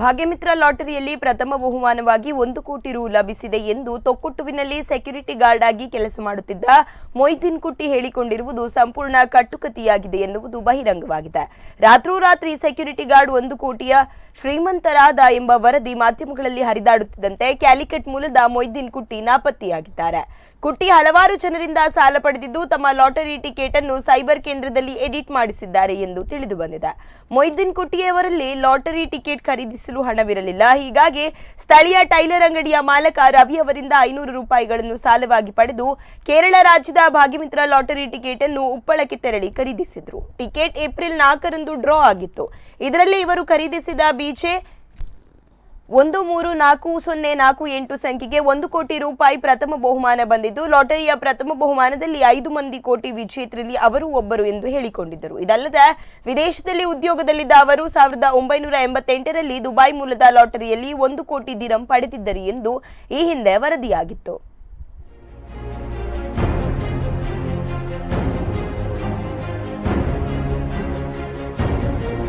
ಭಾಗ್ಯಮಿತ್ರ ಲಾಟರಿಯಲ್ಲಿ ಪ್ರಥಮ ಬಹುಮಾನವಾಗಿ 1 ಕೋಟಿ ರು ಲಭಿಸಿದೆ ಎಂದು ತೊಕ್ಕೊಟ್ಟುವಿನಲ್ಲಿ ಸೆಕ್ಯೂರಿಟಿ ಗಾರ್ಡ್ ಆಗಿ ಕೆಲಸ ಮಾಡುತ್ತಿದ್ದ ಮೊಯ್ದೀನ್ ಕುಟ್ಟಿ ಹೇಳಿಕೊಂಡಿರುವುದು ಸಂಪೂರ್ಣ ಕಟ್ಟುಕತೆಯಾಗಿದೆ ಎನ್ನುವುದು ಬಹಿರಂಗವಾಗಿದೆ. ರಾತ್ರೋರಾತ್ರಿ ಸೆಕ್ಯೂರಿಟಿ ಗಾರ್ಡ್ 1 ಕೋಟಿಯ ಶ್ರೀಮಂತರಾದ ಎಂಬ ವರದಿ ಮಾಧ್ಯಮಗಳಲ್ಲಿ ಹರಿದಾಡುತ್ತಿದ್ದಂತೆ ಕ್ಯಾಲಿಕಟ್ ಮೂಲದ ಮೊಯ್ದೀನ್ ಕುಟ್ಟಿ ನಾಪತ್ತೆಯಾಗಿದ್ದಾರೆ. ಕುಟ್ಟಿ ಹಲವಾರು ಜನರಿಂದ ಸಾಲ ಪಡೆದಿದ್ದು ತಮ್ಮ ಲಾಟರಿ ಟಿಕೆಟ್ ಅನ್ನು ಸೈಬರ್ ಕೇಂದ್ರದಲ್ಲಿ ಎಡಿಟ್ ಮಾಡಿಸಿದ್ದಾರೆ ಎಂದು ತಿಳಿದು ಬಂದಿದೆ. ಮೊಯ್ದೀನ್ ಕುಟ್ಟಿಯವರಲ್ಲಿ ಲಾಟರಿ ಟಿಕೆಟ್ ಖರೀದಿಸಲು ಹಣವಿರಲಿಲ್ಲ. ಹೀಗಾಗಿ ಸ್ಥಳೀಯ ಟೈಲರ್ ಅಂಗಡಿಯ ಮಾಲಕ ರವಿ ಅವರಿಂದ 500 ರೂಪಾಯಿಗಳನ್ನು ಸಾಲವಾಗಿ ಪಡೆದು ಕೇರಳ ರಾಜ್ಯದ ಭಾಗ್ಯಮಿತ್ರ ಲಾಟರಿ ಟಿಕೆಟ್ ಅನ್ನು ಉಪ್ಪಳಕ್ಕೆ ತೆರಳಿ ಖರೀದಿಸಿದ್ರು. ಟಿಕೆಟ್ ಏಪ್ರಿಲ್ 4ರಂದು ಡ್ರಾ ಆಗಿತ್ತು. ಇದರಲ್ಲಿ ಇವರು ಖರೀದಿಸಿದ ಬೀಚೆ 134048 ಸಂಖ್ಯೆಗೆ 1 ಕೋಟಿ ರೂಪಾಯಿ ಪ್ರಥಮ ಬಹುಮಾನ ಬಂದಿದ್ದು, ಲಾಟರಿಯ ಪ್ರಥಮ ಬಹುಮಾನದಲ್ಲಿ 5 ಮಂದಿ ಕೋಟಿ ವಿಜೇತರಲ್ಲಿ ಅವರು ಒಬ್ಬರು ಎಂದು ಹೇಳಿಕೊಂಡಿದ್ದರು. ಇದಲ್ಲದೆ ವಿದೇಶದಲ್ಲಿ ಉದ್ಯೋಗದಲ್ಲಿದ್ದ ಅವರು 1988ರಲ್ಲಿ ದುಬೈ ಮೂಲದ ಲಾಟರಿಯಲ್ಲಿ 1 ಕೋಟಿ ದಿರಂ ಪಡೆದಿದ್ದರು ಎಂದು ಈ ಹಿಂದೆ ವರದಿಯಾಗಿತ್ತು.